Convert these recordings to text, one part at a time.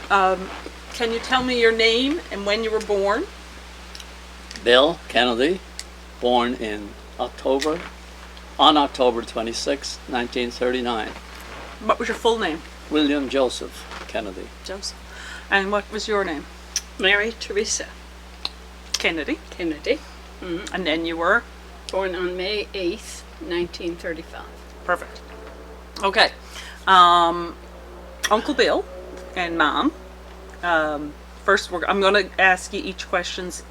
Can you tell me your name and when you were born? Bill Kennedy, born on October 26, 1939. What was your full name? William Joseph Kennedy. Joseph. And what was your name? Mary Teresa Kennedy. Kennedy, And then you were? born on May 8th, 1935. Perfect. Okay. Uncle Bill and Mom. First, I'm going to ask you each questions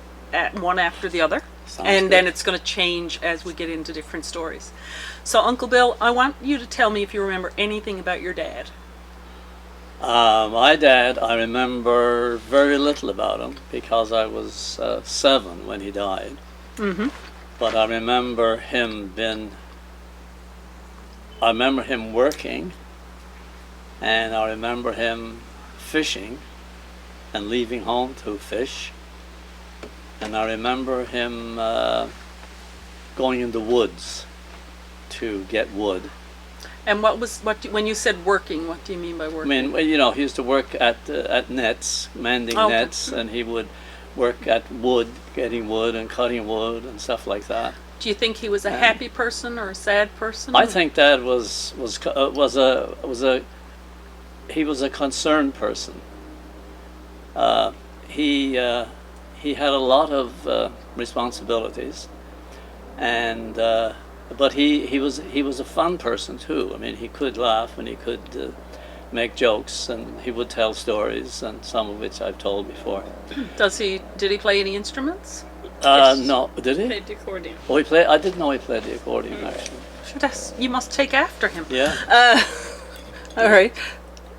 one after the other. Sounds and good. then it's going to change as we get into different stories. So, Uncle Bill, I want you to tell me if you remember anything about your dad. My dad, I remember very little about him because I was 7 when he died. Mm-hmm. But I remember him working, and I remember him fishing and leaving home to fish. And I remember him going in the woods to get wood. And when you said working, what do you mean by I working? mean, well, he used to work at nets, mending Okay. nets, and he would work at wood, getting wood and cutting wood and stuff like that. Do you think he was a happy person or a sad person? I think Dad he was a concerned person. He had a lot of responsibilities, and but he was a fun person too. I mean, he could laugh and he could make jokes, and he would tell stories, and some of which I've told before. Did he play any instruments? Yes. No, did he? Played the accordion. Oh, he played. I didn't know he played the accordion actually. You must take after him. Yeah, All right.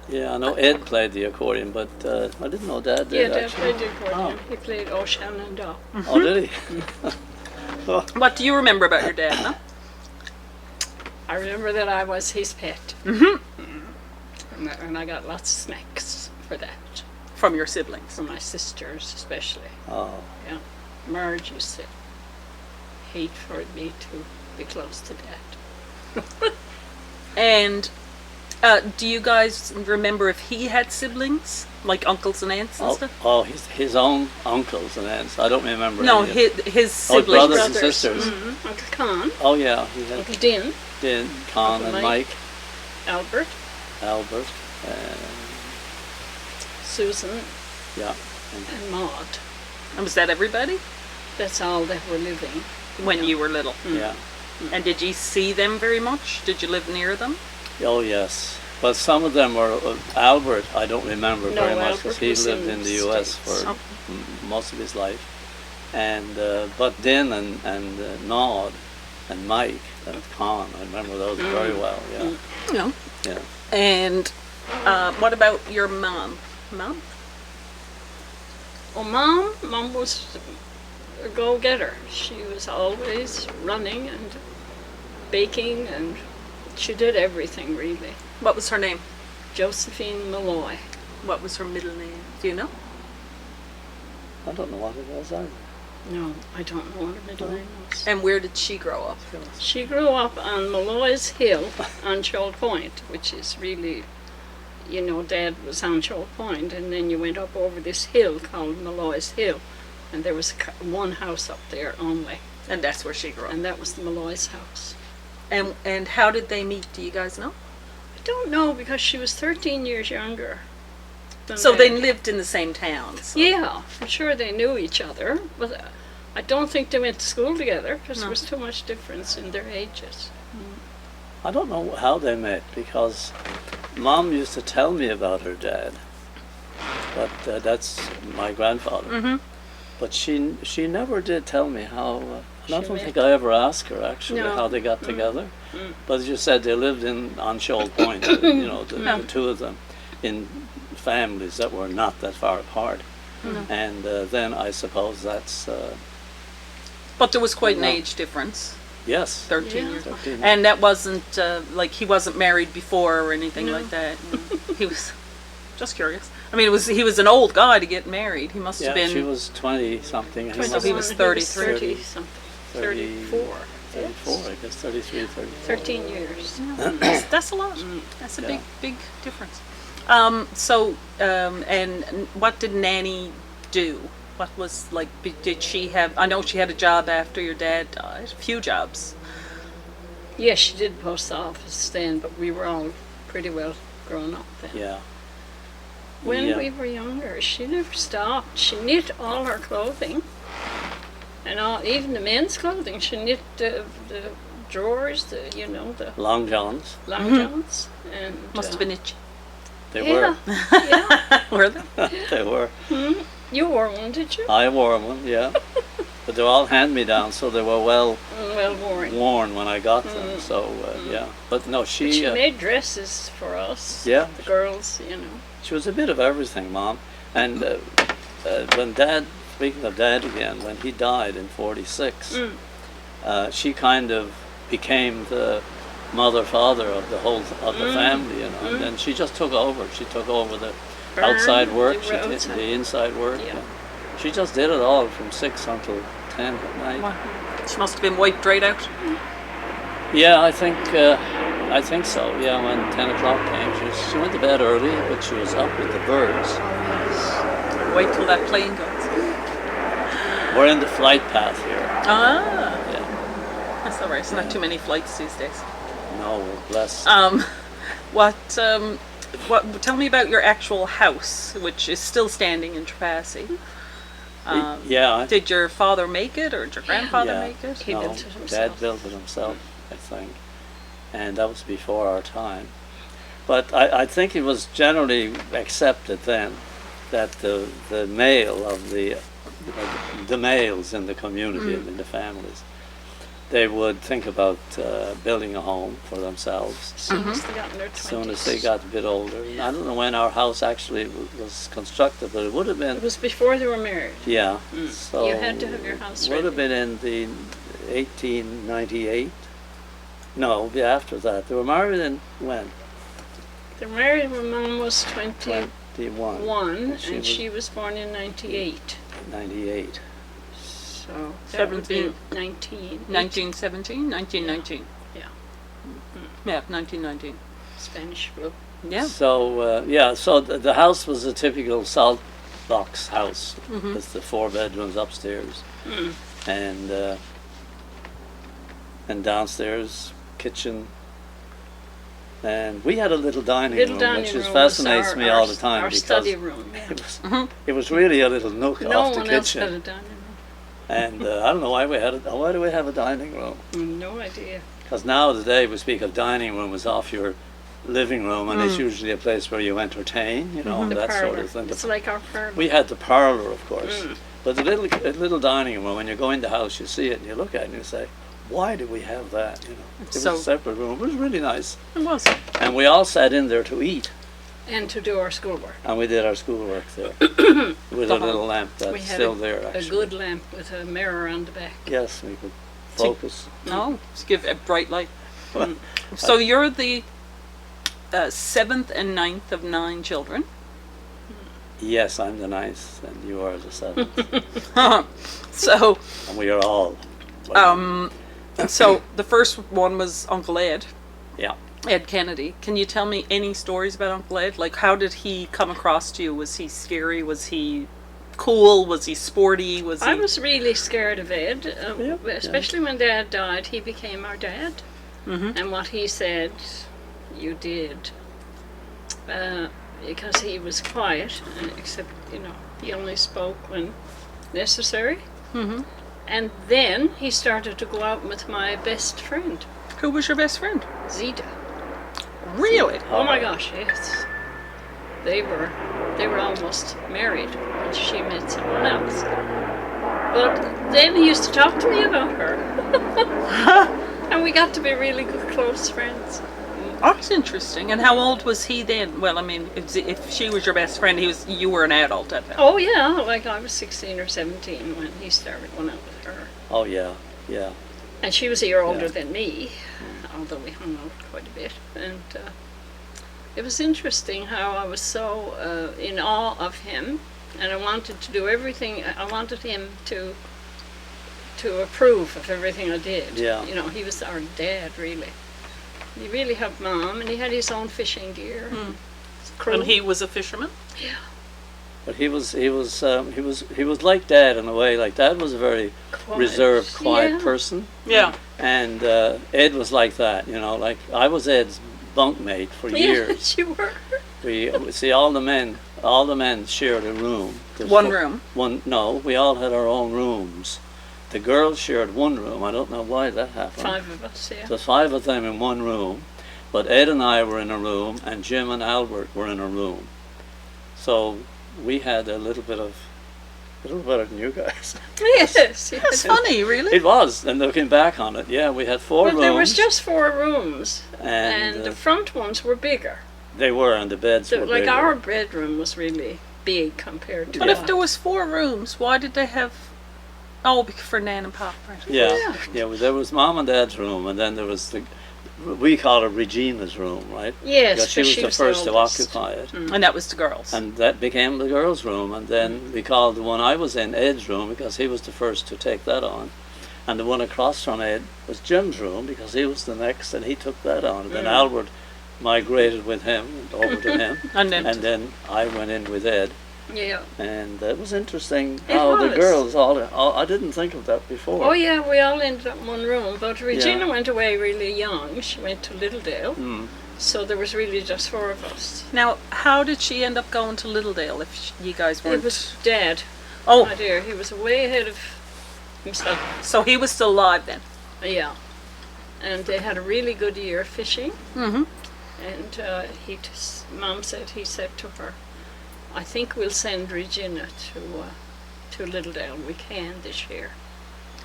yeah. I know Ed played the accordion, but I didn't know Dad did. Yeah, Dad actually. played the accordion. He played Oh Shenandoah. Oh, did he? What do you remember about your dad, no? I remember that I was his pet. Mm-hmm. And I got lots of smacks for that, From your siblings. from my sisters especially. Oh, Yeah. Marge used to hate for me to be close to Dad. And do you guys remember if he had siblings, like uncles and aunts and stuff? his own uncles and aunts. I don't remember. No, any of- his siblings. brothers and sisters. Uncle Con, Oh yeah, he had Uncle Din, Din, Con, Uncle and Mike. Mike, Albert, Albert, and Susan, yeah, and Maud. And was that everybody That's all that were living. when you were little? yeah. And did you see them very much? Did you live near them? Oh yes, but some of them were Albert. I don't remember No, very much because Albert he was lived in in the the U.S. States. for Oh. most of his life, and but Din and Nod and Mike and Con. I remember those very well. Yeah, No. yeah. And what about your mom? Mom? Oh, Mom was a go-getter. She was always running and baking, and she did everything really. What was her name? Josephine Malloy. What was her middle name? Do you know? I don't know what it was either. No, I don't know what her middle name was. And where did she grow up? She grew up on Malloy's Hill on Shoal Point, which is really, Dad was on Shoal Point, and then you went up over this hill called Malloy's Hill, and there was one house up there only, And that's where she grew up. and that was the Malloy's house. And how did they meet? Do you guys know? I don't know, because she was 13 years younger than So they Dad. lived in the same town. So. Yeah, I'm sure they knew each other, but I don't think they went to school together because No. there was too much difference in their ages. I don't know how they met because Mom used to tell me about her dad, but that's my grandfather. Mm-hmm. But she never did tell me how. I don't She think met. I ever asked her actually No. how they got together. But as you said, they lived on Shoal Point. The two of them, in families that were not that far apart. And then I suppose that's But there was quite an No. age difference, yes. 13 Yeah. years. 13. And that wasn't, like, he wasn't married before or anything like that. He was, just curious. I mean, he was an old guy to get married. He must Yeah, have been. she was 20 something. And So he was 33. 30 something. 34. 34, I guess 33, 34. 13 years. That's a lot. That's a Yeah. big difference. And what did Nanny do? What was like? Did she have? I know she had a job after your dad died. A few jobs. Yes, she did post office then, but we were all pretty well grown up then. Yeah. When Yeah. we were younger, she never stopped. She knit all her clothing, and even the men's clothing. She knit the drawers, the Long johns. long johns, and Must have been itchy. They yeah, were. yeah. Were they? They were. You wore one, did you? I wore one, yeah. But they're all hand-me-downs, so they were well Well worn. worn when I got them. So yeah. But no, But she she made dresses for us. Yeah. The girls, she was a bit of everything, Mom. And when Dad, speaking of Dad again, when he died in '46, she kind of became the father of the whole of the family, And then she just took over. She took over the Burn, outside work. the She did outside. the inside work. Yeah. and she just did it all from 6 until 10 at night. Wow. She must have been wiped right out. Yeah, I think so. Yeah, when 10 o'clock came, she went to bed early, but she was up with the birds. Wait till that plane goes. We're in the flight path here. Ah, Yeah. that's all right. It's not too many flights these days. No, we're blessed. What? Tell me about your actual house, which is still standing in Trepassey. Yeah. Did your father make it, or did your grandfather Yeah. make it? He No, built it Dad himself. built it himself, I think. And that was before our time. But I think it was generally accepted then that the male of the males in the community and in the families, they would think about building a home for themselves As soon as they got in their 20s. as soon as they got a bit older. And I don't know when our house actually was constructed, but it would have been, It was before they were married. yeah. So You had to have your house would have ready. been in the 1898. No, yeah, after that. They were married in when? They were married when Mom was 21, 21. and she was born in 98. 98. So that would be 19. 1917, 1919. Yeah. Yeah, 1919. Spanish flu. Yeah. So so the house was a typical salt box house with the 4 bedrooms upstairs, and downstairs kitchen, and we had a little dining Little room, dining which room just was fascinates me all the time Our because study room. Yeah. it was really a little nook No off the one else had a kitchen, dining room. and I don't know why why do we have a dining room? No idea. Because now today we speak of dining room as off your living room, and it's usually a place where you entertain, and The that parlor. sort of thing. It's like our parlor. We had the parlor, of course, but the little dining room. When you go in the house, you see it and you look at it and you say, "Why do we have that?" It was So- a separate room. It was really nice, It was. and we all sat in there to eat, And to do our schoolwork. and we did our schoolwork there with a little lamp We that's had still there. A Actually, good lamp with a mirror on the back. yes, we could focus. No, to give a bright light. So you're the 7th and 9th of 9 children. Yes, I'm the 9th, and you are the 7th, So, and we are all. so the first one was Uncle Ed. Yeah. Ed Kennedy. Can you tell me any stories about Uncle Ed? Like, how did he come across to you? Was he scary? Was he cool? Was he sporty? Was he? I was really scared of Ed, Yeah. especially when Dad died. He became our dad, and what he said, you did, because he was quiet, except he only spoke when necessary. And then he started to go out with my best friend, Who was your best friend? Zita. Really? Oh my gosh, yes. They were almost married when she met someone else. But then he used to talk to me about her. And we got to be really good, close friends. That's interesting. And how old was he then? Well, I mean, if she was your best friend, you were an adult at that. Oh yeah, like I was 16 or 17 when he started going out with her. Oh yeah, yeah. And she was a year older Yeah. than me, although we hung out quite a bit. And it was interesting how I was so in awe of him, and I wanted to do everything. I wanted him to approve of everything I did. Yeah. He was our dad, really. He really helped Mom, and he had his own fishing gear. crew. And he was a fisherman? But he was like Dad in a way. Like Dad was a very Quiet. reserved, quiet Yeah. person, Yeah. and Ed was like that. You know, like I was Ed's bunkmate for years. Yes, you were. We see all the men shared a room. There's One room? No, we all had our own rooms. The girls shared one room. I don't know why that happened. 5 of us, yeah. So 5 of them in one room, but Ed and I were in a room, and Jim and Albert were in a room. So we had a little bit better than you guys. Yes, yes. That's funny, really. It was, and looking back on it, yeah, we had 4 Well, rooms. there was just 4 rooms, and and the front ones were bigger. they were, and the beds So, were like bigger. our bedroom was really big compared to But Yeah. if there was 4 rooms, why did they have... Oh, for Nan and Pop, right? Yeah, there was Mom and Dad's room, and then there was we call it Regina's room, right? Yes, Because she was the first to oldest. occupy it. And that was the girls. And that became the girls' room, and then we called the one I was in Ed's room because he was the first to take that on. And the one across from Ed was Jim's room because he was the next and he took that on. And then Albert migrated with him over to him. And then I went in with Ed. Yeah. And it was interesting It how the was. girls all I didn't think of that before. Oh yeah, we all ended up in one room, but Regina went away really young. She went to Littledale, so there was really just 4 of us. Now, how did she end up going to Littledale if you guys weren't... It was Dad, Oh, my dear. He was way ahead of himself. so he was still alive then? Yeah. And they had a really good year fishing. Mm-hmm. And Mom said, he said to her, I think we'll send Regina to Littledale. We can this year.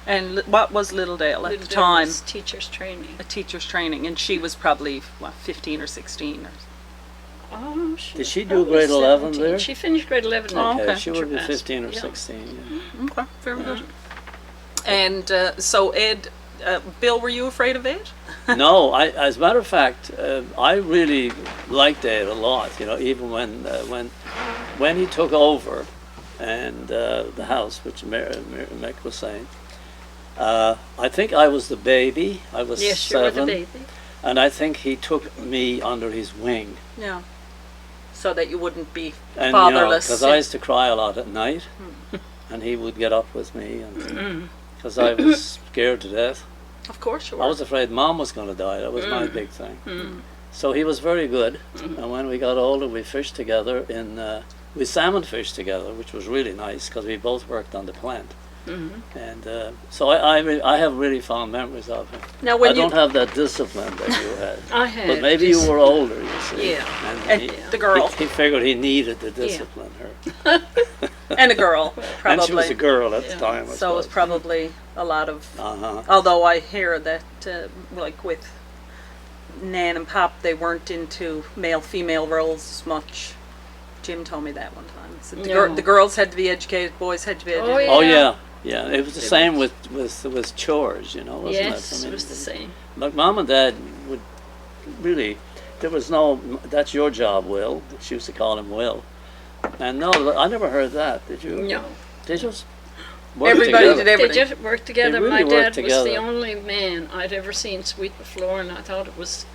And what was Littledale at the Littledale time? was teacher's training. A teacher's training, and she was probably, 15 or 16 or... Oh, Did she do probably grade 11 17. there? She finished grade 11. Oh, Okay, okay. she would be Passed. 15 or Yeah. 16. Yeah. Okay, very good. And so Ed, Bill, were you afraid of Ed? No, as a matter of fact, I really liked Ed a lot. You know, even when he took over, and the house, which Mick was saying, I think I was the baby. I was Yes, you were 7, the baby. and I think he took me under his wing. Yeah. So that you wouldn't be And fatherless. because I used to cry a lot at night, and he would get up with me, and because I was scared to death. Of course you were. I was afraid Mom was going to die. That was my big thing. So he was very good. And when we got older, we fished together we salmon fished together, which was really nice because we both worked on the plant. And so I have really fond memories of him. Now, when I don't have that discipline that you had. I had. But maybe you were older, you see. Yeah. And the girl. He figured he needed to discipline her. And a girl, probably. And she was a girl at the Yeah. time, I So it was suppose. probably a lot of... Uh-huh. Although I hear that, like with Nan and Pop, they weren't into male-female roles as much. Jim told me that one time. He said No. the girls had to be educated, boys had to be educated. yeah. Oh yeah, yeah. It was the same with chores, you know, wasn't Yes, it? I mean, it was the same. Like Mom and Dad would really. There was no. That's your job, Will. She used to call him Will. And no, I never heard that. Did you? No. They just worked Everybody together. did everything. They just worked together. really My worked dad was the together. only man I'd ever seen sweep the floor, and I thought it was...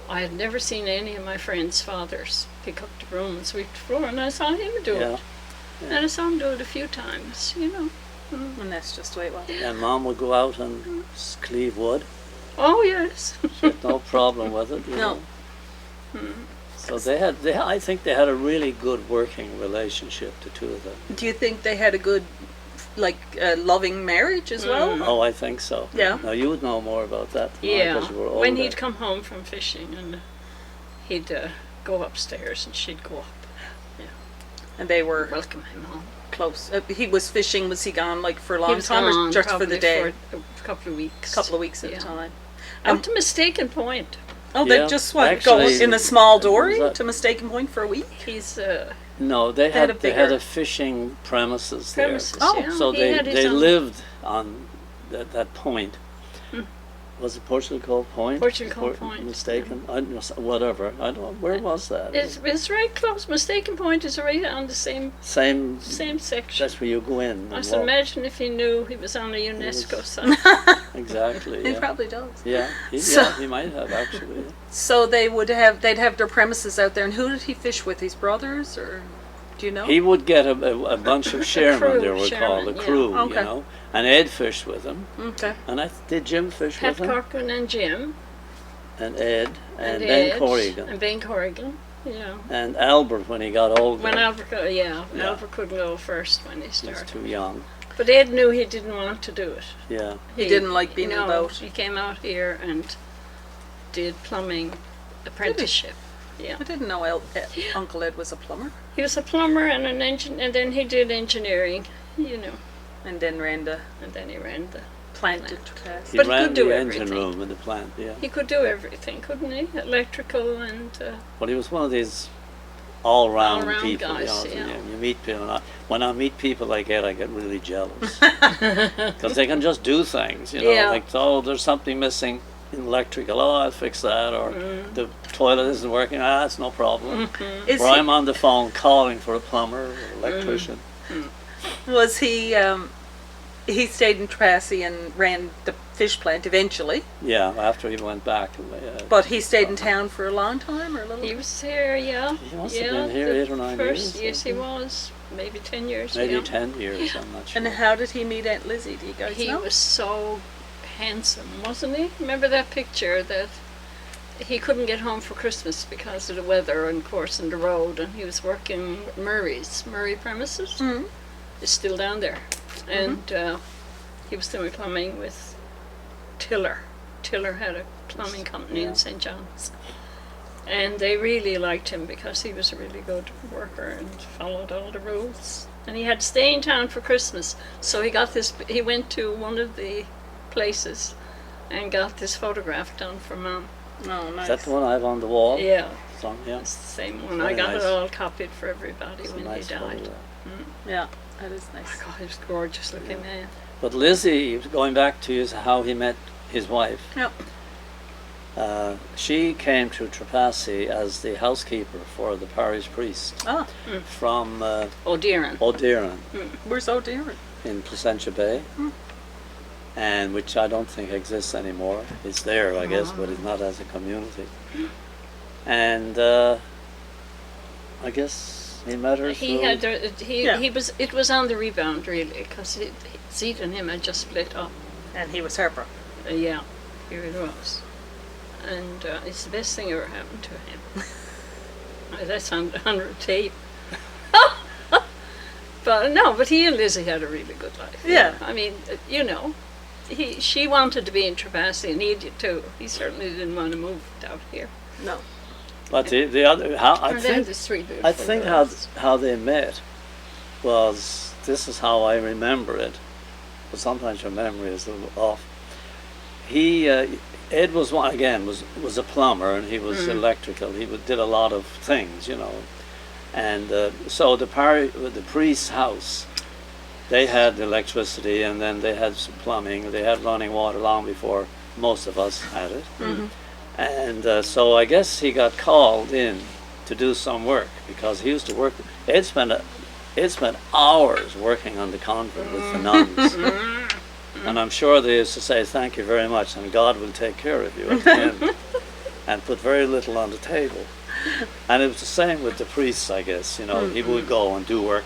I had never seen any of my friends' fathers pick up the broom and sweep the floor, and I saw him do Yeah. it. And I saw him do it a few times, you know. And that's just the way it was. And Mom would go out and cleave wood. Oh, yes. She had no problem with it. You No. know. So I think they had a really good working relationship, the two of them. Do you think they had a good, loving marriage as well? Oh, I think so. Yeah. Now you would know more about that than I, Yeah. 'cause you were older. When he'd come home from fishing, and he'd go upstairs, and she'd go up, And they were welcome him home. close. He was fishing. Was he gone for a He long was time or gone just for the probably day? for a couple of weeks. Couple of weeks at Yeah. a time. Out to Mistaken Point. Oh, Yeah, they just go actually, in a small dory that- to Mistaken Point for a week? He's No, they had had a they had bigger- a fishing premises premises. Oh, yeah. there. So He they had his they own- lived on that point. Was it Portugal Cove Point? Portugal Cove Point, Mistaken? I don't know, whatever. I don't. Where was that? It's right close. Mistaken Point is right on the same Same. section. That's where you go in. I and should walk. imagine if he knew he was on a UNESCO was- site. Exactly. He Yeah. probably does. Yeah. So- He might have actually. So they'd have their premises out there, and who did he fish with? His brothers, or do you know? He would get a bunch of sharemen, crew, they were called, a sharemen, yeah. crew, Okay. you know. And Ed fished with him. Okay. And did Jim fish Pat with him? Corcoran and Jim. And Ed. And Ben Ed, Corrigan. And Ben Corrigan, yeah. And Albert when he got older. When Albert, Yeah. Albert couldn't go first when he he was started. too young. But Ed knew he didn't want to do it. Yeah. He didn't like being in the boat. He came out here and did plumbing apprenticeship. Yeah. I didn't know Uncle Ed was a plumber, He was a plumber and an engine, and then he did engineering, you know, and then ran the and then he ran the. plant Plant. at Cass. He But he ran could do the engine everything. room in the plant, yeah. He could do everything, couldn't he? Electrical and Well, he was one of these all-round All-round people. guys, you know, yeah. you meet people, and when I meet people like Ed, I get really jealous. Because they can just do things, you know, Yeah. like, oh, there's something missing in electrical, oh, I'll fix that, or the toilet isn't working, that's no problem. Is Or he, I'm on the phone calling for a plumber or electrician. was he stayed in Tracy and ran the fish plant eventually, Yeah, after he went back. but he stayed in town for a long time or a little. he was here, yeah. He must yeah, have been here the 8 or 9 first, years. Yes, he was. Maybe 10 years. Maybe yeah. 10 years, I'm not sure. And how did he meet Aunt Lizzie? Do you guys He know? was so handsome, wasn't he? Remember that picture that he couldn't get home for Christmas because of the weather and, of course, in the road, and he was working at Murray premises. Mhm. It's still down there. And he was doing plumbing with Tiller. Tiller had a plumbing company Yeah. in St. John's. And they really liked him because he was a really good worker and followed all the rules. And he had to stay in town for Christmas. So he went to one of the places and got this photograph done for Mom. Oh, nice. Is that the one I have on the wall? Yeah, Yeah. it's the same one. Very I got nice. it all copied for everybody It's a when nice he died. photograph. Yeah, that is Oh nice. God, he was a gorgeous looking man. But Lizzie, going back to how he met his wife, Yep. she came to Trepassey as the housekeeper for the parish priest Oh, from O'Dearan. O'Dearan we're so different. in Placentia Bay, and which I don't think exists anymore. It's there, I guess, but it's not as a community. And I guess he met her He through- had Yeah. it was on the rebound really because Zeke and him had just split up. And he was heartbroken. Yeah, he really was. And it's the best thing ever happened to him. That's on tape. But he and Lizzie had a really good life. Yeah. I mean, you know, she wanted to be in Trepassey and he did too. He certainly didn't want to move out here. No. But the other, how I Or they had think, this three I beautiful think girls. how they met was, this is how I remember it, but sometimes your memory is a little off. Ed was was a plumber, and he was electrical. He did a lot of things, you know. And so the priest's house, they had electricity, and then they had some plumbing. They had running water long before most of us had it. And so I guess he got called in to do some work because he used to work. Ed spent hours working on the convent with the nuns. And I'm sure they used to say, thank you very much, and God will take care of you at the end. And put very little on the table. And it was the same with the priests, I guess. You know, he would go and do work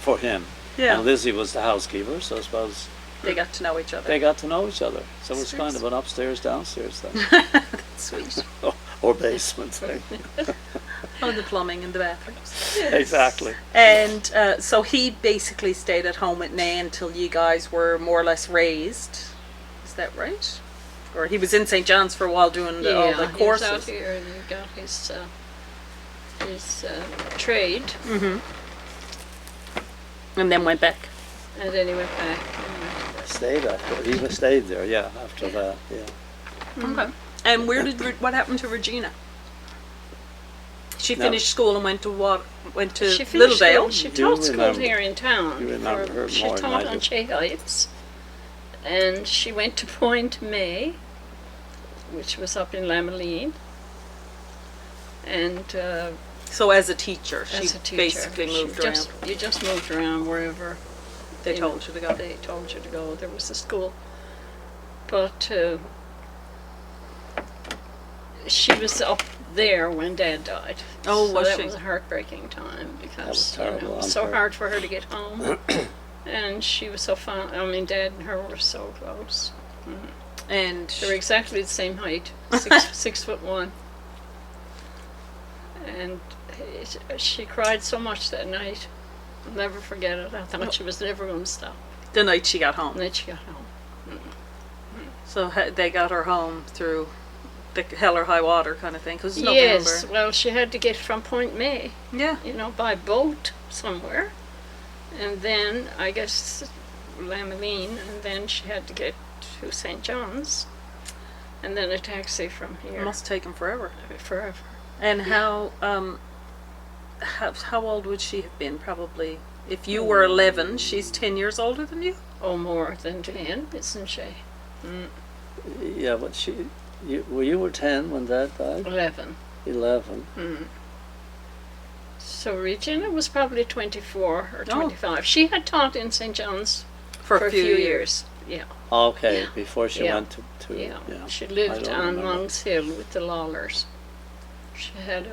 for him. Yeah. And Lizzie was the housekeeper, so I suppose They got to know each other. they got to know each other. So it was Sweet. kind of an upstairs, downstairs thing. Sweet. Or basement thing. Oh, the plumbing in the bathrooms. Exactly. And so he basically stayed at home with Nan until you guys were more or less raised. Is that right? Or he was in St. John's for a while doing all the he was out courses. here and he got his trade, And then went back. and then he went back. He stayed there, yeah, after that, yeah. Okay. And what happened to Regina? She No. finished school and went to She finished Littledale. school. She You taught school remember- here in town. you remember her She more than taught I on do. Shea Heights, and she went to Point May, which was up in Lameline. And So as a teacher, she as a teacher, basically moved around. You just moved around wherever They told you to go. They told you to go. There was a school. But she was up there when Dad died. Oh, so was that she? was a heartbreaking time because was terrible it was on so her. hard for her to get home. And she was so fun. I mean, Dad and her were so close. And They were exactly the same height, 6'1". And she cried so much that night. I'll never forget it. I thought she was never going to stop. the night she got home. And then she got home. So they got her home through the hell or high water kind of thing, because it's Yes, November. well, she had to get from Point May, Yeah. by boat somewhere. And then, I guess, Lameline, and then she had to get to St. John's. And then a taxi from It here. must take them forever. Forever. And how old would she have been? Probably, if you were 11, she's 10 years older than you. Oh, more than 10, isn't she? Yeah, but you were 10 when Dad died? 11. 11. So Regina was probably 24 or Oh. 25. She had taught in St. John's For a few years. Yeah, Okay, Yeah. before she Yeah. went to yeah. yeah. She I lived don't on remember. Monks Hill with the Lawlers.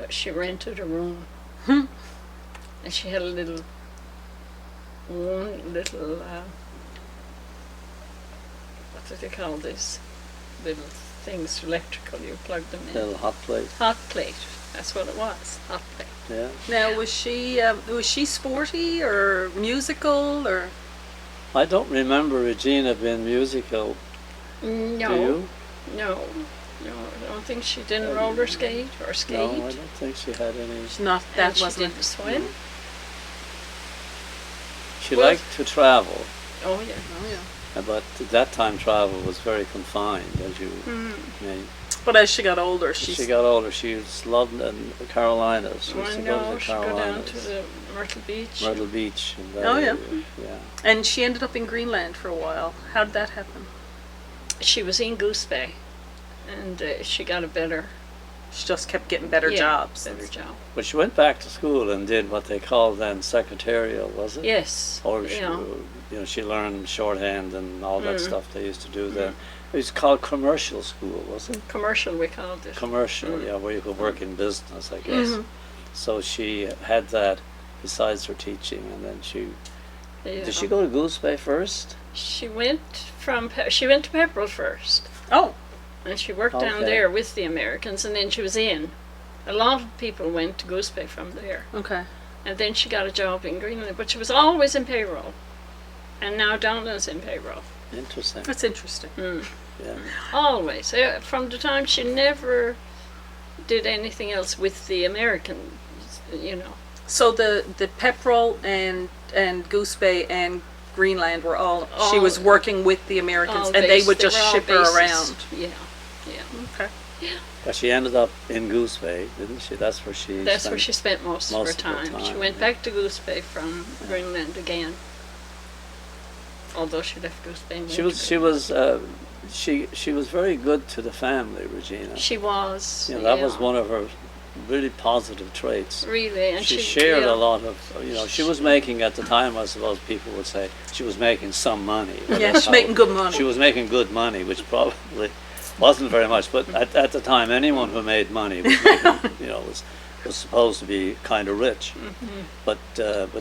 She rented a room. Hmm. And she had one little, what do they call this? Little things, electrical, you plug them in. Little hot plate. Hot plate, that's what it was, hot plate. Yeah. Now, was she sporty or musical or? I don't remember Regina being musical. No, Do you? no, I don't think she didn't roller skate or skate. No, I don't think she had any. She's not. And That she wasn't. didn't swim. She Well- liked to travel, Oh yeah. Oh yeah. but at that time travel was very confined, as you may. But as she got older, As she's. she got older, she loved the Carolinas. She used I to go to know, the she go down Carolinas. to the Myrtle Beach. Myrtle Beach. And that Oh, yeah. area, yeah. And she ended up in Greenland for a while. How did that happen? She was in Goose Bay, and she got a better She just kept getting better yeah, jobs. Better job. But she went back to school and did what they called then secretarial, was it? Yes. Or she, yeah. she learned shorthand and all that stuff they used to do then. It was called commercial school, was it? Commercial, we called it. Commercial, yeah, where you could work in business, I guess. So she had that besides her teaching, and then Yeah. did she go to Goose Bay first? She went she went to Pepperell first, Oh, and she worked down Okay. there with the Americans, and then she was in. A lot of people went to Goose Bay from there, okay. and then she got a job in Greenland, but she was always in payroll, and now Donna's in payroll. Interesting. That's interesting. Yeah. Always. From the time she never did anything else with the Americans, So the Pepperell and Goose Bay and Greenland were all. She was All- working with the Americans, all and they based- would just were all ship her bases. around. Yeah, yeah. Okay. But she ended up in Goose Bay, didn't she? That's where she That's spent where she spent most of her time. She went yeah. back to Goose Bay from Greenland again. Although she left Goose Bay. and She went was to she was she was very good to the family, Regina. She was. That was yeah. one of her really positive traits. Really, and She shared yeah. a lot of, she was making at the time, I suppose people would say, she was making some money. Well, Yeah, that's she's how- making good money. She was making good money, which probably wasn't very much, but at the time, anyone who made money was making, was supposed to be kind of rich. But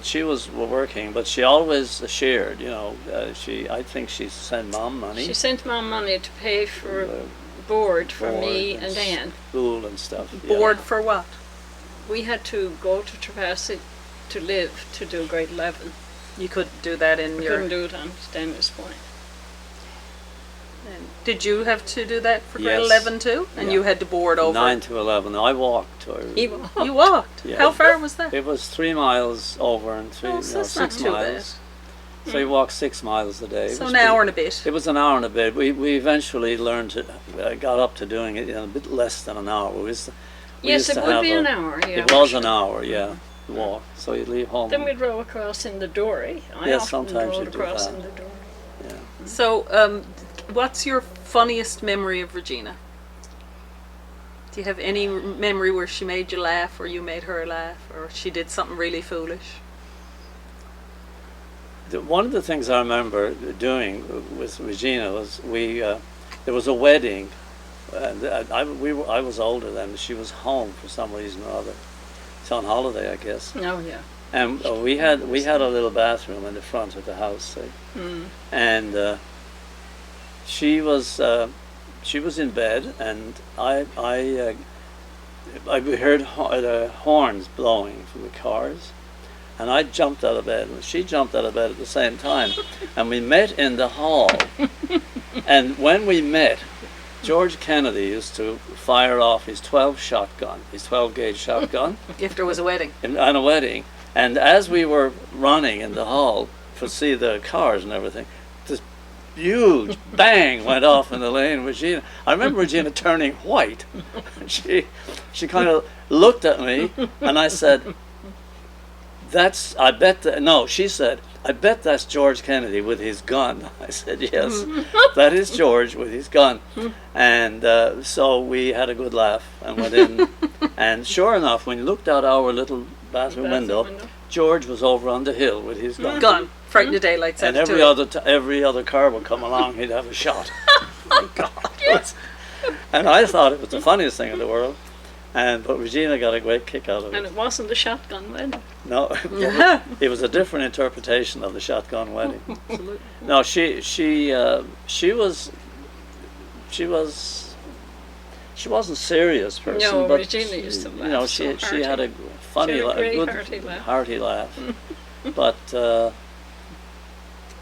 she was working, but she always shared, I think she sent Mom money. She sent Mom money to pay for uh, board for board me and and Anne. School and stuff. yeah. Board for what? We had to go to Trevassie to live to do grade 11. You couldn't do that in We your. couldn't do it on Stanley's Point. And did you have to do that for grade Yes. 11 too? And Yeah. you had to board over. 9 to 11. I walked. He walked. You walked. Yeah. How far was that? It was 3 miles over and Oh, so that's not 6 too miles. So you walk 6 miles a day. It So was an hour pretty- and a bit. It was an hour and a bit. We eventually learned to, got up to doing it in a bit less than an hour. We used Yes, to it would have be a- an hour. Yeah, It was an hour, yeah, to walk. So you'd leave home. Then we'd row across in the dory. I Yes, often sometimes rowed you do across that. in the dory. Yeah. So, what's your funniest memory of Regina? Do you have any memory where she made you laugh, or you made her laugh, or she did something really foolish? One of the things I remember doing with Regina was there was a wedding, and I was older then. She was home for some reason or other. It's on holiday, I guess. Oh yeah. And we had a little bathroom in the front of the house, and she was in bed, and I heard horns blowing from the cars, and I jumped out of bed, and she jumped out of bed at the same time, and we met in the hall. And when we met, George Kennedy used to fire off his 12 gauge shotgun, If there was a wedding. on a wedding. And as we were running in the hall to see the cars and everything, this huge bang went off in the lane. Regina, I remember Regina turning white. She kind of looked at me, and I said, she said, "I bet that's George Kennedy with his gun." I said, "Yes, that is George with his gun." And so we had a good laugh and went in. And sure enough, when you looked out our little bathroom window, George was over on the hill with his gun. Gun. Frighten the daylights out And of every other car would come along, he'd have a shot. Oh, God. Yes. And I thought it was the funniest thing in the world. But Regina got a great kick out of And it. it wasn't a shotgun wedding. No, it was a different interpretation of the shotgun wedding. Absolutely. No, she wasn't a serious person. No, but Regina used to laugh. You know, so she had a funny, She had a great good hearty laugh. But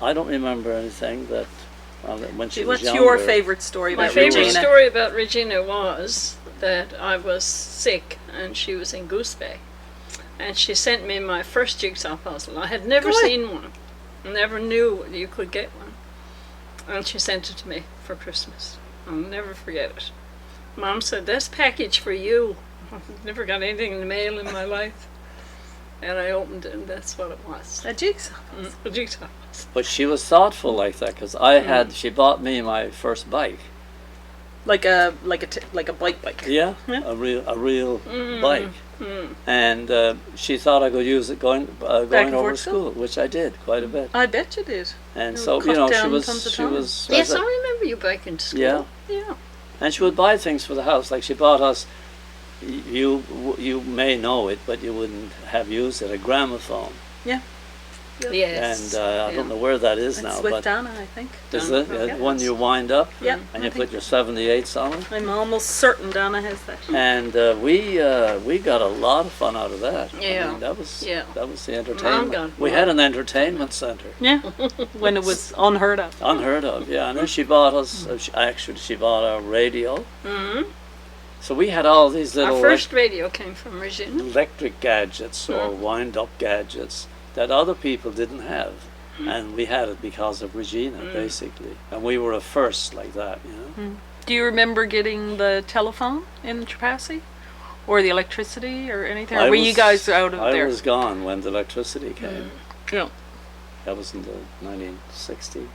I don't remember anything that when she was What's younger. your favorite story My about favourite Regina? story about Regina was that I was sick and she was in Goose Bay. And she sent me my first jigsaw puzzle. I had never Good. seen one. Never knew you could get one. And she sent it to me for Christmas. I'll never forget it. Mom said, "That's package for you." I've never got anything in the mail in my life. And I opened it, and that's what it was. A jigsaw. A jigsaw puzzle. But she was thoughtful like that, because she bought me my first bike. Like a bike. Yeah, Yeah. a real bike. And she thought I could use it going and over forth to to school, which I did quite a bit. I bet you did. And You so cut she down was tons of she time. was Yes, I remember you biking to school. Yeah. Yeah. and she would buy things for the house. Like she bought us, you may know it, but you wouldn't have used it, a gramophone. Yeah. Yes. And I don't know where that is It's now, with but Donna, I think. is Donna, it yeah. one you wind up Yeah. and I you think put your 78s on it? I'm almost certain Donna has that. And we got a lot of fun out of that. I Yeah. mean, that was Yeah. the entertainment. got We one. had an entertainment center. Yeah. When it was unheard of. Unheard of, yeah. And then she bought us, she bought our radio. Hmm. So we had all these little Our first radio came from Regina. electric gadgets or wind-up gadgets that other people didn't have. And we had it because of Regina, basically. And we were a first like that, you know. Do you remember getting the telephone in Trapassi? Or the electricity or anything? Or were you guys out of there? I was gone when the electricity came. Yeah. That was in the 1960s.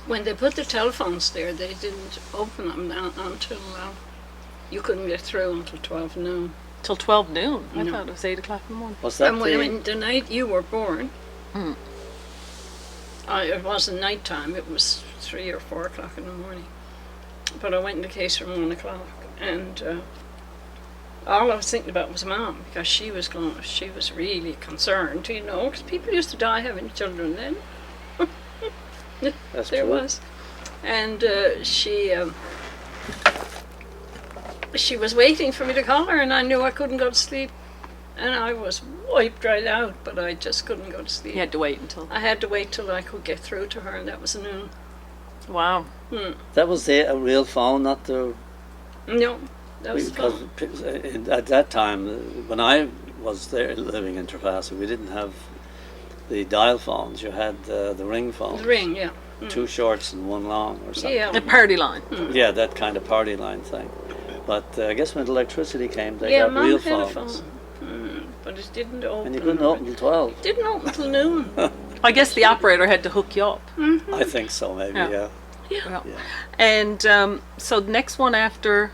When they put the telephones there, they didn't open them until you couldn't get through until 12 noon. Till 12 noon. I No. thought it was 8 o'clock in the morning. Was that And when the night you were born, it wasn't nighttime, it was 3 or 4 o'clock in the morning. But I went in the case from 1 o'clock, and all I was thinking about was Mom, because she was really concerned, you know, because people used to die having children then. That's There true. was. And she was waiting for me to call her, and I knew I couldn't go to sleep. And I was wiped right out, but I just couldn't go to sleep. You had to wait until. I had to wait till I could get through to her, and that was noon. Wow. That was a real phone, not the... No, that was Because fun. at that time, when I was there living in Trapassi, we didn't have the dial phones. You had the ring phones. The ring, yeah. 2 shorts and 1 long or something. Yeah. The party line. Yeah, that kind of party line thing. But I guess when electricity came, they Yeah, got Mom real had a phones. phone. But it didn't open. And you couldn't open till 12. Didn't open till noon. I guess the operator had to hook you up. I think so, maybe, Yeah. yeah. Yeah. Yeah. And so the next one after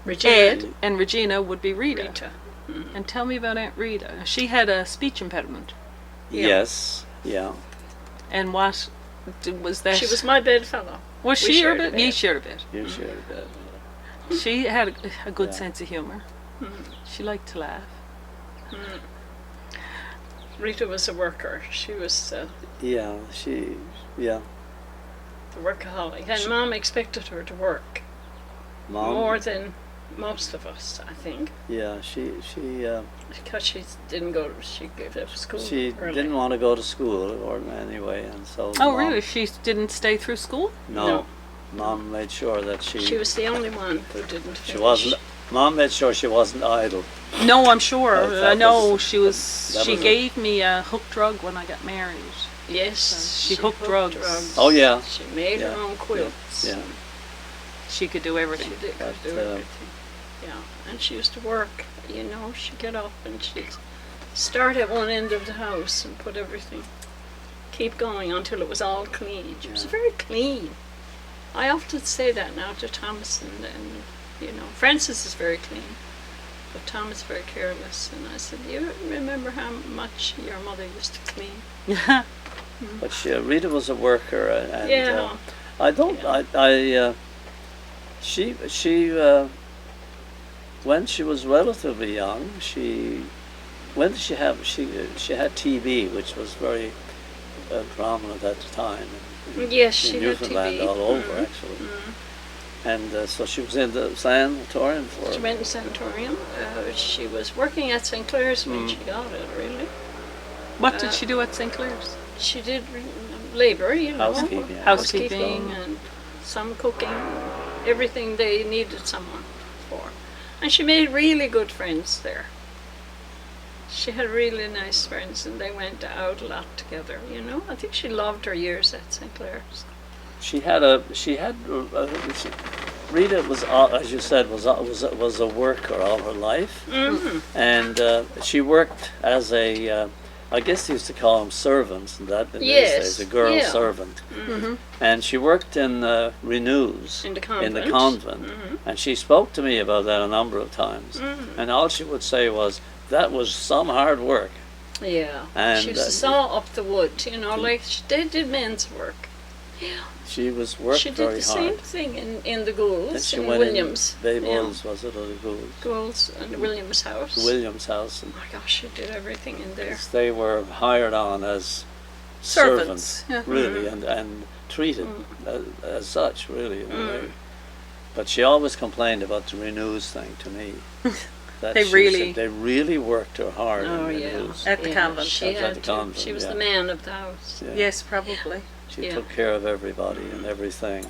Regina. Ed and Regina would be Rita. Rita. And tell me about Aunt Rita. She had a speech impediment. Yeah. Yes. Yeah. And what was that? She was my bedfellow. Was we she your shared a bit? You bed. shared a bit. You shared that. She had a good Yeah. sense of humor. She liked to laugh. Rita was a worker. She was Yeah. She. Yeah. the workaholic. And Mom expected her to work Mom. more than most of us, I think. Yeah. She. Because she didn't go, she gave up school She early. didn't want to go to school or anyway, and so. Oh, Mom, really? She didn't stay through school? No. No. Mom made sure that She was the only one who didn't finish. She wasn't. Mom made sure she wasn't idle. No, I'm sure. That I know was- she was. that She was a- gave me a hooked drug when I got married. Yes. She hooked drugs. Oh, yeah. She made her Yeah. own quilts. Yeah. She could do She everything. did But, do everything. Yeah. And she used to work, you know, she'd get up and she'd start at one end of the house and put everything, keep going until it was all clean. She was Yeah. very clean. I often say that now to Thomas and you know, Francis is very clean, but Thomas very careless. And I said, you remember how much your mother used to clean? But Rita was a worker, and Yeah. I don't. Yeah. She when she was relatively young, when did she have she had TB, which was very prominent at the time. Yes, she in had Newfoundland TB. all over actually. And so she was in the sanatorium for. She went in sanatorium. She was working at St. Clair's when she got it, really. What did she do at St. Clair's? She did labor, you know. Housekeeping. Housekeeping. And some cooking, everything they needed someone for. And she made really good friends there. She had really nice friends and they went out a lot together, you know. I think she loved her years at St. Clair's. Rita was, as you said, was a worker all her life, and she worked as a, I guess they used to call them servants, and that in those Yes, days, a girl yeah. servant, and she worked in Renews In the convent. and she spoke to me about that a number of times, and all she would say was that was some hard work. Yeah. And, she used to saw up the wood, you know, like they did men's work. Yeah. She was worked She did very the same hard. thing in the Then Goulds, she in went Williams. in Bay Yeah. Bulls, was it, or the Goulds? Goulds and the Williams house. The Williams house, and Oh my gosh, she did everything in there. they were hired on as Servants, yeah. really, and treated as such, really, in a way. But she always complained about the Renews thing to me. That They she really- said they really worked her hard Oh in yeah. Renews. At the convent. She At had the to. convent, She was yeah. the man of the house. Yeah. Yes, probably. She Yeah. took care of everybody and everything.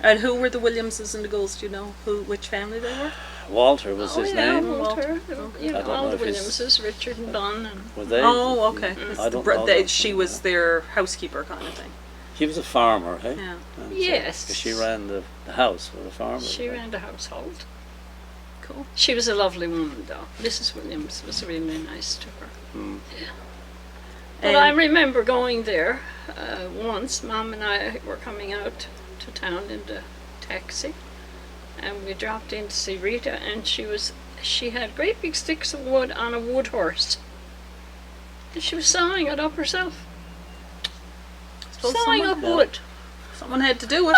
And who were the Williamses and the Goulds? Do you know which family they were? Walter was Oh his yeah, name. Walter. You I know, don't all know the if he's- Williamses, Richard and Don, and Were they? Oh, okay. It's I the don't bro- know they- that. she was their housekeeper kind of thing. He was a farmer, hey? Yeah. And so- Yes. 'cause she ran the house for the farmer. she ran the household. Cool. She was a lovely woman, though. Mrs. Williams was really nice to her. Mm. Yeah. But And- I remember going there once. Mom and I were coming out to town in the taxi, and we dropped in to see Rita, and she had great big sticks of wood on a wood horse, and she was sawing it up herself. Suppose Sawing someone- up wood. Someone had to do it.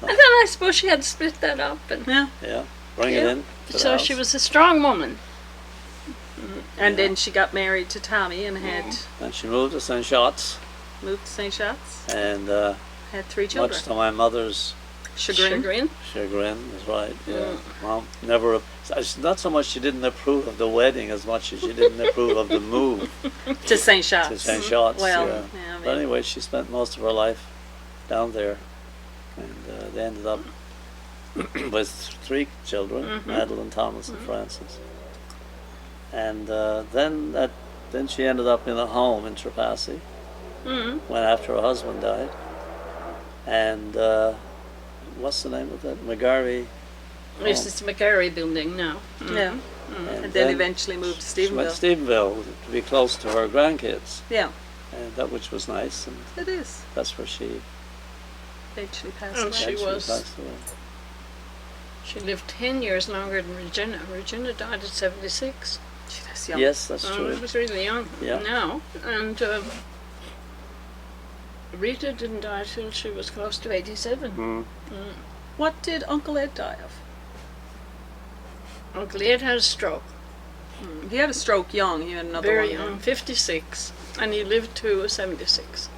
And then I suppose she had to split that up, and Yeah. Yeah, bring it Yeah. in. to the so house. she was a strong woman. And then she got married to Tommy and had And she moved to St. Shots, moved to St. Shots. and Had 3 children. much to my mother's Chagrin. chagrin, is right. Yeah, Mom never. It's not so much she didn't approve of the wedding as much as she didn't approve of the move To St. Shots. to St. Shots. Well, yeah. yeah, I But mean- anyway, she spent most of her life down there, and they ended up with 3 children: Madeline, Thomas, and Francis. And then she ended up in a home in Trepassey when after her husband died. And what's the name of that? McGarry. This is the McGarry building now. Yeah. And then eventually moved to She went Stephenville. to Stephenville to be close to her grandkids, Yeah, and which was nice. And it is. that's where she eventually passed Oh, away. she Actually was- passed away. She lived 10 years longer than Regina. Regina died at 76. Gee, that's young. Yes, that's Oh, true. it was really young Yeah. now. And Rita didn't die till she was close to 87. Mm. What did Uncle Ed die of? Uncle Ed had a stroke, He had a stroke young. He had another very one. young, 56, and he lived to 76.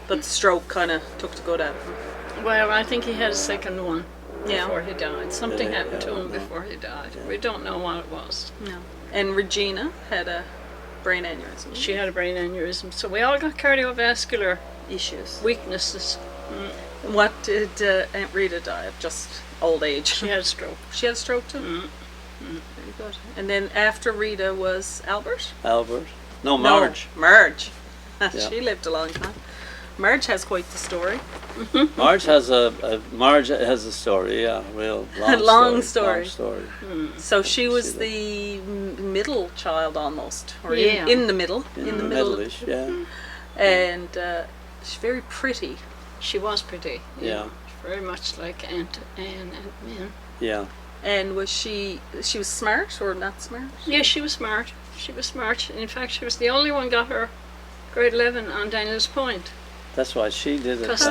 But the stroke kind of took the good out of him. Well, I think he had a second one Yeah. before he died. Something Yeah, happened to yeah, him no. before he died. We don't know what it was. No. And Regina had a brain aneurysm. She had a brain aneurysm, so we all got cardiovascular Issues. weaknesses. What did Aunt Rita die of? Just old age. She had a stroke. She had a stroke too? Very good. And then after Rita was Albert? Albert. No, Marge. No, Marge. Yeah. She lived a long time. Marge has quite the story. Marge has a story, yeah, real long, Long story. story. Long story. So she was see the middle child almost, or Yeah. in the middle. In the middle-ish, yeah. And she's very pretty. She was pretty. Yeah. Very much like Aunt Anne and Min. Yeah. And was she was smart or not smart? Yeah, she was smart. She was smart. In fact, she was the only one got her grade 11 on Daniel's Point. That's why she did it. Because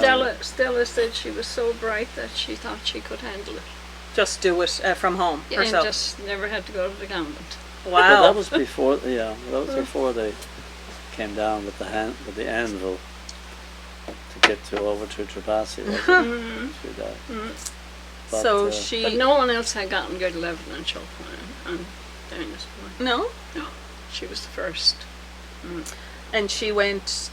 Stella said she was so bright that she thought she could handle it. Just do it from home And herself. just never had to go to the convent. But Wow. that was before, yeah, that was before they came down with the anvil to get to over to Trapassi, wasn't it? She died. But, So uh, she. But no one else had gotten grade 11 on Show Point, on Daniel's Point. No? No, she was the first. And she went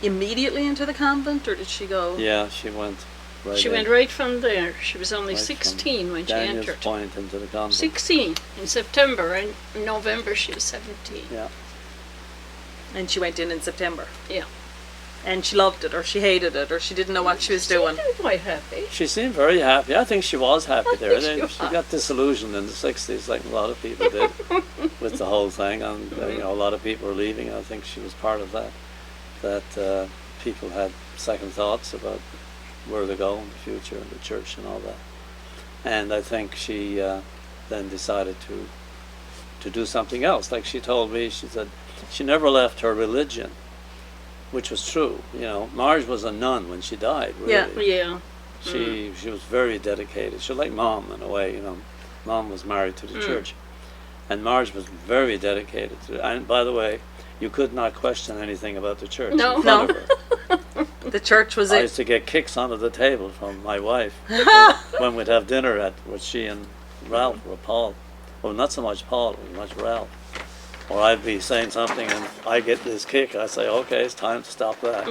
immediately into the convent, or did she go? Yeah, she went right She in, went right from there. She was only right from 16 when she Daniel's entered. Point into the convent. 16 in September, and in November she was 17. Yeah. And she went in September. Yeah. And she loved it, or she hated it, or she didn't know what she was doing. She seemed quite happy. She seemed very happy. I think she was happy I there. think she She was. got disillusioned in the 60s, like a lot of people did, with the whole thing. And you know, a lot of people were leaving. I think she was part of that. That people had second thoughts about where to go in the future and the church and all that. And I think she then decided to do something else. Like she told me, she said she never left her religion, which was true. You know, Marge was a nun when she died. Really. Yeah. Yeah. She was very dedicated. She was like Mom in a way, you know. Mom was married to the church. And Marge was very dedicated to it. And by the way, you could not question anything about the church No. in front No. of her. The church was I it. used to get kicks under the table from my wife when we'd have dinner with she and Ralph or Paul. Well, not so much Paul, it was much Ralph. Or I'd be saying something and I get this kick. I say, okay, it's time to stop that.